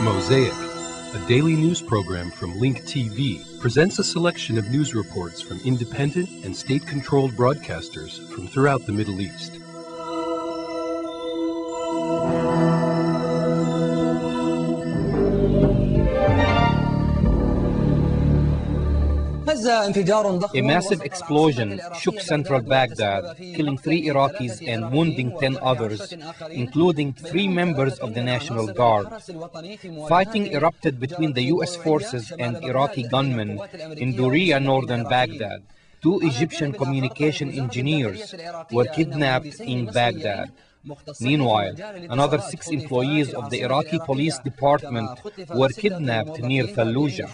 Mosaic, a daily news program from Link TV, presents a selection of news reports from independent and state-controlled broadcasters from throughout the Middle East. A massive explosion shook central Baghdad, killing 3 Iraqis and wounding 10 others, including 3 members of the National Guard. Fighting erupted between the U.S. forces and Iraqi gunmen in Duriya, northern Baghdad. 2 Egyptian communication engineers were kidnapped in Baghdad. Meanwhile, another 6 employees of the Iraqi police department were kidnapped near Fallujah.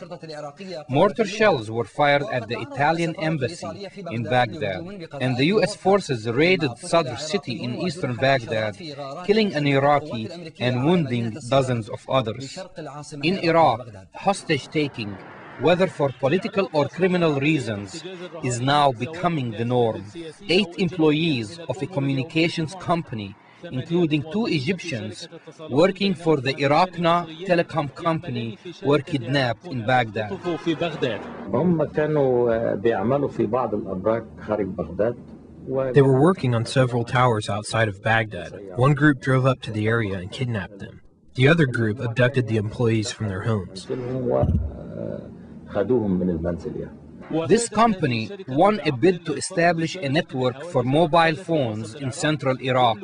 Mortar shells were fired at the Italian embassy in Baghdad, and the U.S. forces raided Sadr city in eastern Baghdad, killing an Iraqi and wounding dozens of others. In Iraq, hostage-taking, whether for political or criminal reasons, is now becoming the norm. 8 employees of a communications company, including 2 Egyptians working for the Iraqna telecom company, were kidnapped in Baghdad. They were working on several towers outside of Baghdad. One group drove up to the area and kidnapped them. The other group abducted the employees from their homes. This company won a bid to establish a network for mobile phones in central Iraq,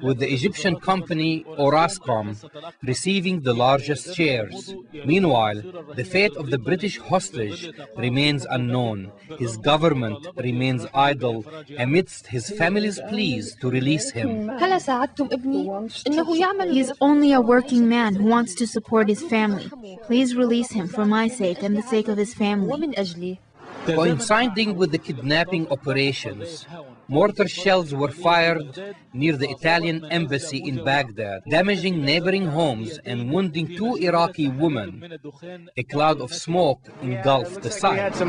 with the Egyptian company Orascom receiving the largest shares. Meanwhile, the fate of the British hostage remains unknown. His government remains idle amidst his family's pleas to release him. He is only a working man who wants to support his family. Please release him for my sake and the sake of his family. Coinciding with the kidnapping operations, mortar shells were fired near the Italian embassy in Baghdad, damaging neighboring homes and wounding 2 Iraqi women. A cloud of smoke engulfed the site.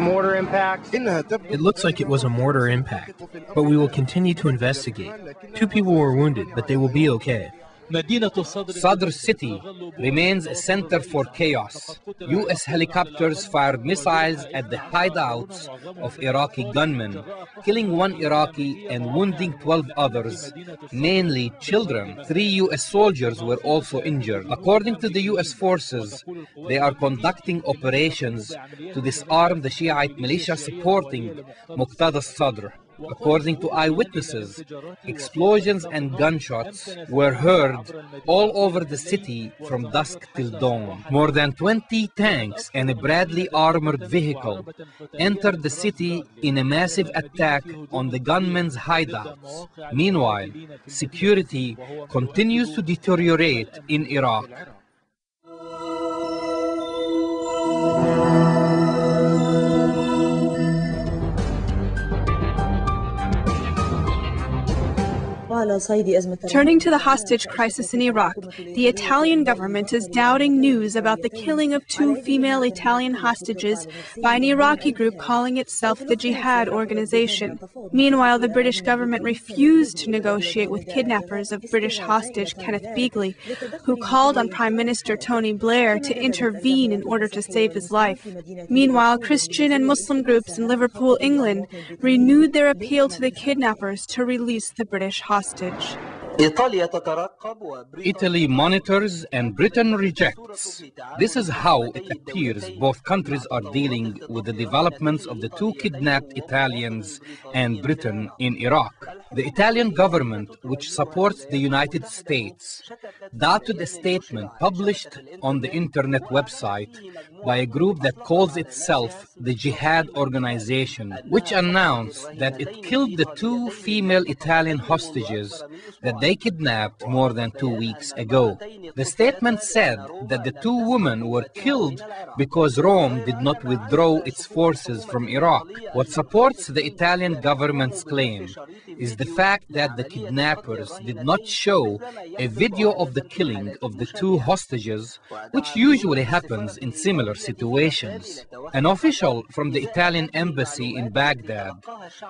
It looks like it was a mortar impact, but we will continue to investigate. 2 people were wounded, but they will be okay. Sadr city remains a center for chaos. U.S. helicopters fired missiles at the hideouts of Iraqi gunmen, killing 1 Iraqi and wounding 12 others, mainly children. 3 U.S. soldiers were also injured. According to the U.S. forces, they are conducting operations to disarm the Shiite militia supporting Muqtada Sadr. According to eyewitnesses, explosions and gunshots were heard all over the city from dusk till dawn. More than 20 tanks and a Bradley armored vehicle entered the city in a massive attack on the gunmen's hideouts. Meanwhile, security continues to deteriorate in Iraq. Turning to the hostage crisis in Iraq, the Italian government is doubting news about the killing of 2 female Italian hostages by an Iraqi group calling itself the Jihad organization. Meanwhile, the British government refused to negotiate with kidnappers of British hostage Kenneth Beagley, who called on Prime Minister Tony Blair to intervene in order to save his life. Meanwhile, Christian and Muslim groups in Liverpool, England, renewed their appeal to the kidnappers to release the British hostage. Italy monitors and Britain rejects. This is how it appears both countries are dealing with the developments of the 2 kidnapped Italians and Britain in Iraq. The Italian government, which supports the United States, doubted a statement published on the internet website by a group that calls itself the Jihad organization, which announced that it killed the 2 female Italian hostages that they kidnapped more than 2 weeks ago. The statement said that the 2 women were killed because Rome did not withdraw its forces from Iraq. What supports the Italian government's claim is the fact that the kidnappers did not show a video of the killing of the 2 hostages, which usually happens in similar situations. An official from the Italian embassy in Baghdad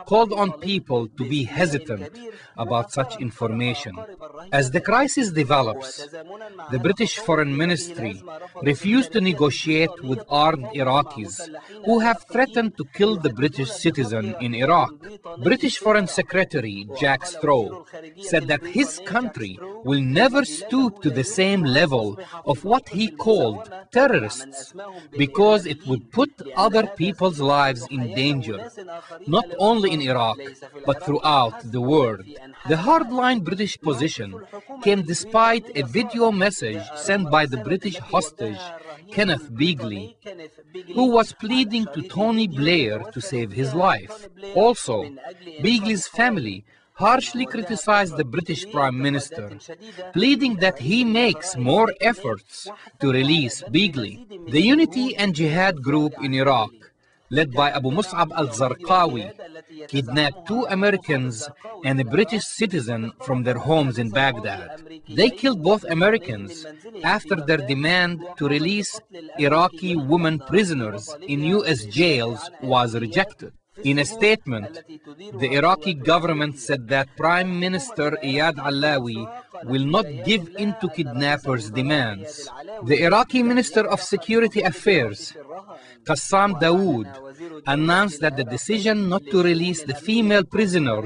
called on people to be hesitant about such information. situation. As the crisis develops, the British Foreign Ministry refused to negotiate with armed Iraqis who have threatened to kill the British citizen in Iraq. British Foreign Secretary Jack Straw said that his country will never stoop to the same level of what he called terrorists, because it would put other people's lives in danger, not only in Iraq, but throughout the world. The hardline British position came despite a video message sent by the British hostage, Kenneth Beagley, who was pleading to Tony Blair to save his life. Also, Beagley's family harshly criticized the British Prime Minister, pleading that he makes more efforts to release Beagley. The Unity and Jihad group in Iraq, led by Abu Mus'ab al-Zarqawi, kidnapped 2 Americans and a British citizen from their homes in Baghdad. They killed both Americans after their demand to release Iraqi women prisoners in US jails was rejected. In a statement, the Iraqi government said that Prime Minister Iyad Allawi will not give in to kidnappers' demands. The Iraqi Minister of Security Affairs, Qassam Dawood, announced that the decision not to release the female prisoner,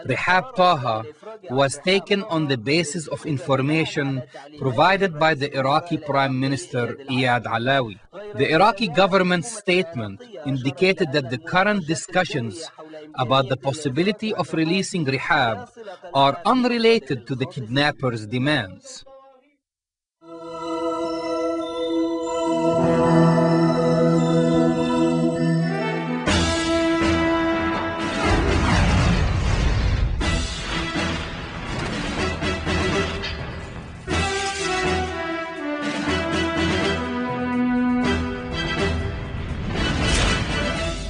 Rehab Taha, was taken on the basis of information provided by the Iraqi Prime Minister Iyad Allawi. The Iraqi government's statement indicated that the current discussions about the possibility of releasing Rehab are unrelated to the kidnappers' demands.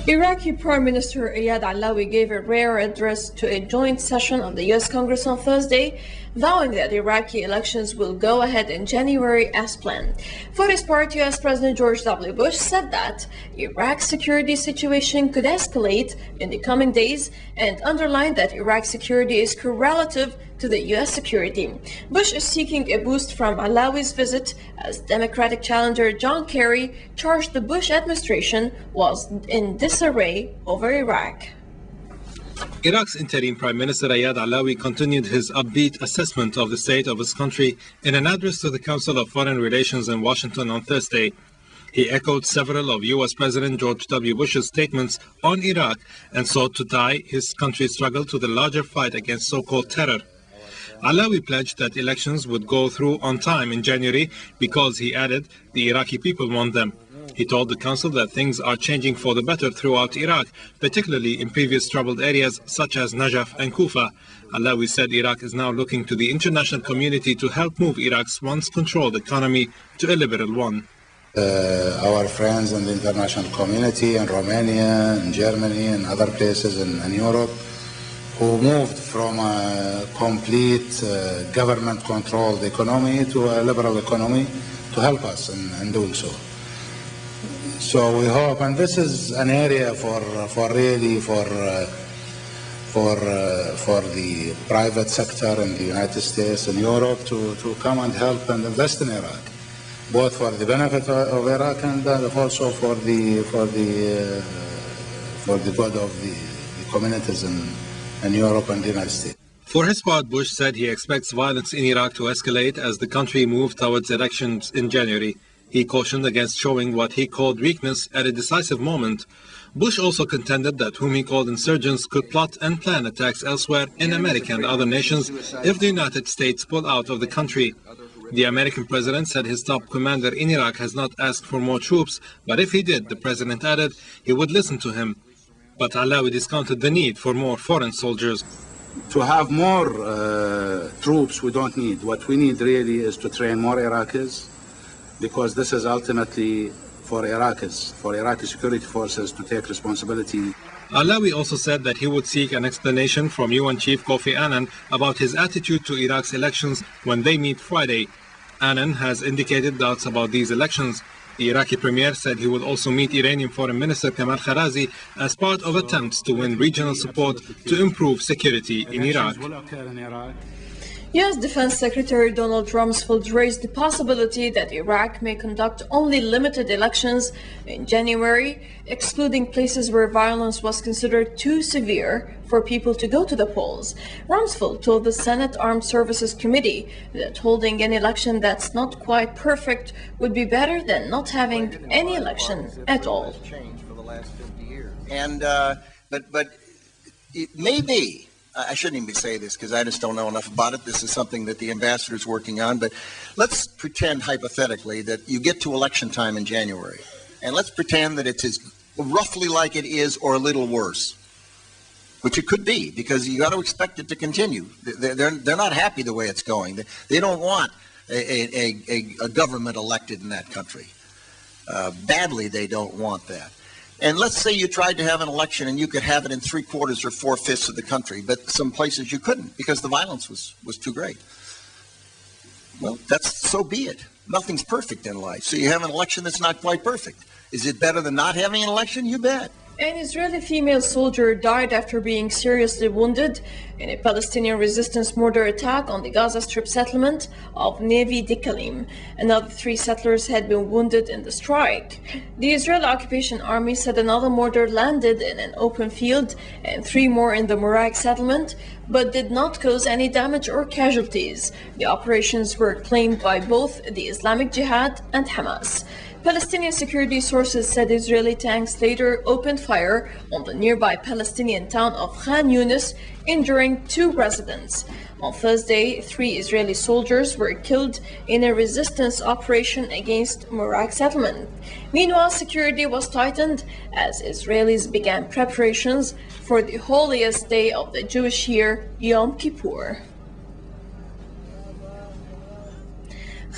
Iraqi Prime Minister Iyad Allawi gave a rare address to a joint session of the U.S. Congress on Thursday, vowing that Iraqi elections will go ahead in January as planned. For his part, U.S. President George W. Bush said that Iraq's security situation could escalate in the coming days and underlined that Iraq's security is correlative to the U.S. security. Bush is seeking a boost from Allawi's visit as Democratic challenger John Kerry charged the Bush administration was in disarray over Iraq. Iraq's interim Prime Minister Iyad Allawi continued his upbeat assessment of the state of his country in an address to the Council of Foreign Relations in Washington on Thursday. He echoed several of U.S. President George W. Bush's statements on Iraq and sought to tie his country's struggle to the larger fight against so-called terror. Allawi pledged that elections would go through on time in January because, he added, the Iraqi people want them. He told the council that things are changing for the better throughout Iraq, particularly in previous troubled areas such as Najaf and Kufa. Allawi said Iraq is now looking to the international community to help move Iraq's once controlled economy to a liberal one. Our friends in the international community in Romania, in Germany, and other places in Europe, who moved from a complete government-controlled economy to a liberal economy, to help us in doing so. So we hope, and this is an area for the private sector in the United States and Europe to come and help and invest in Iraq, both for the benefit of Iraq and also for the good of the communities in Europe and the United States. For his part, Bush said he expects violence in Iraq to escalate as the country moves towards elections in January. He cautioned against showing what he called weakness at a decisive moment. Bush also contended that whom he called insurgents could plot and plan attacks elsewhere in America and other nations if the United States pull out of the country. The American president said his top commander in Iraq has not asked for more troops, but if he did, the president added, he would listen to him. But Allawi discounted the need for more foreign soldiers. To have more troops we don't need. What we need really is to train more Iraqis, because this is ultimately for Iraqis, for Iraqi security forces to take responsibility. Allawi also said that he would seek an explanation from UN Chief Kofi Annan about his attitude to Iraq's elections when they meet Friday. Annan has indicated doubts about these elections. The Iraqi premier said he will also meet Iranian Foreign Minister Kamal Kharrazi as part of attempts to win regional support to improve security in Iraq. U.S. Defense Secretary Donald Rumsfeld raised the possibility that Iraq may conduct only limited elections in January, excluding places where violence was considered too severe for people to go to the polls. Rumsfeld told the Senate Armed Services Committee that holding an election that's not quite perfect would be better than not having any election at all. And but it may be, I shouldn't even say this because I just don't know enough about it. This is something that the ambassador is working on. But let's pretend hypothetically that you get to election time in January. And let's pretend that it's as roughly like it is or a little worse, which it could be, because you got to expect it to continue. They're not happy the way it's going. They don't want a government elected in that country. Badly, they don't want that. And let's say you tried to have an election and you could have it in 3/4 or 4/5 of the country, but some places you couldn't because the violence was too great. Well, so be it. Nothing's perfect in life. So you have an election that's not quite perfect. Is it better than not having an election? You bet. An Israeli female soldier died after being seriously wounded in a Palestinian resistance mortar attack on the Gaza Strip settlement of Nevi Dikalim. Another 3 settlers had been wounded in the strike. The Israeli occupation army said another mortar landed in an open field and 3 more in the Muraik settlement, but did not cause any damage or casualties. The operations were claimed by both the Islamic Jihad and Hamas. Palestinian security sources said Israeli tanks later opened fire on the nearby Palestinian town of Khan Yunis, injuring 2 residents. On Thursday, 3 Israeli soldiers were killed in a resistance operation against Muraik settlement. Meanwhile, security was tightened as Israelis began preparations for the holiest day of the Jewish year, Yom Kippur.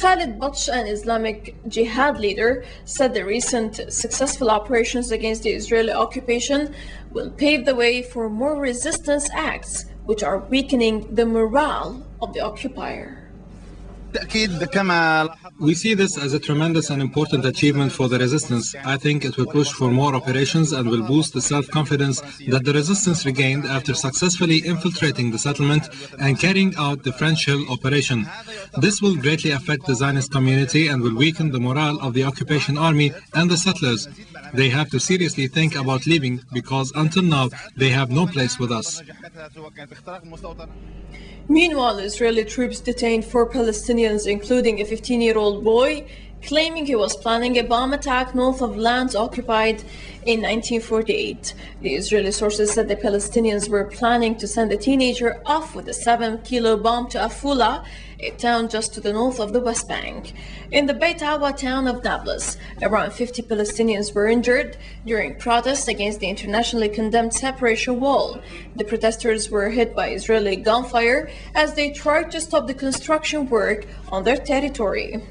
Khalid Batsh, an Islamic Jihad leader, said the recent successful operations against the Israeli occupation will pave the way for more resistance acts, which are weakening the morale of the occupier. We see this as a tremendous and important achievement for the resistance. I think it will push for more operations and will boost the self-confidence that the resistance regained after successfully infiltrating the settlement and carrying out the French Hill operation. This will greatly affect the Zionist community and will weaken the morale of the occupation army and the settlers. They have to seriously think about leaving because until now they have no place with us. Meanwhile, Israeli troops detained 4 Palestinians, including a 15-year-old boy, claiming he was planning a bomb attack north of lands occupied in 1948. The Israeli sources said the Palestinians were planning to send the teenager off with a 7-kilo bomb to Afula, a town just to the north of the West Bank. In the Beit Awa town of Nablus, around 50 Palestinians were injured during protests against the internationally condemned separation wall. The protesters were hit by Israeli gunfire as they tried to stop the construction work on their territory.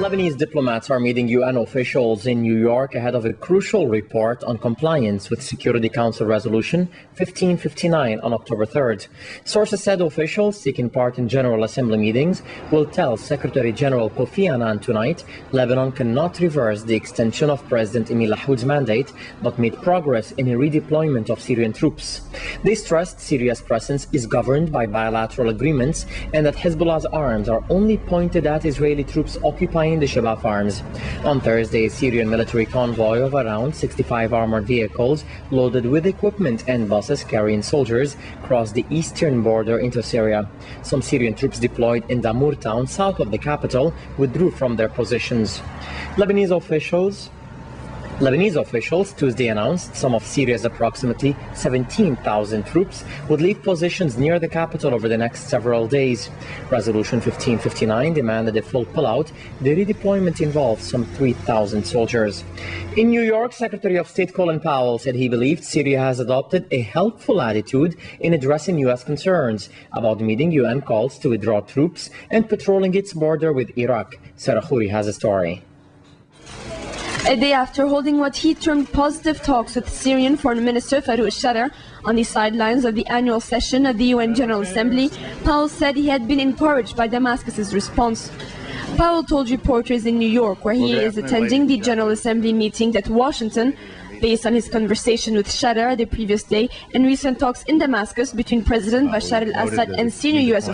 Lebanese diplomats are meeting UN officials in New York ahead of a crucial report on compliance with Security Council Resolution 1559 on October 3rd. Sources said officials taking part in General Assembly meetings will tell Secretary General Kofi Annan tonight Lebanon cannot reverse the extension of President Emil Lahoud's mandate, but made progress in a redeployment of Syrian troops. They stressed Syria's presence is governed by bilateral agreements and that Hezbollah's arms are only pointed at Israeli troops occupying the Shabab farms. On Thursday, a Syrian military convoy of around 65 armored vehicles loaded with equipment and buses carrying soldiers crossed the eastern border into Syria. Some Syrian troops deployed in Damour town south of the capital withdrew from their positions. Lebanese officials Tuesday announced some of Syria's approximately 17,000 troops would leave positions near the capital over the next several days. Resolution 1559 demanded a full pullout. The redeployment involved some 3,000 soldiers. In New York, Secretary of State Colin Powell said he believed Syria has adopted a helpful attitude in addressing U.S. concerns about meeting UN calls to withdraw troops and patrolling its border with Iraq. Sarah Khouri has a story. A day after holding what he termed positive talks with Syrian Foreign Minister Farouk al-Shadr on the sidelines of the annual session of the UN General Assembly, Powell said he had been encouraged by Damascus's response. Powell told reporters in New York, where he is attending the General Assembly meeting, that Washington based on his conversation with Shatter the previous day and recent talks in Damascus between President Bashar al-Assad and senior U.S.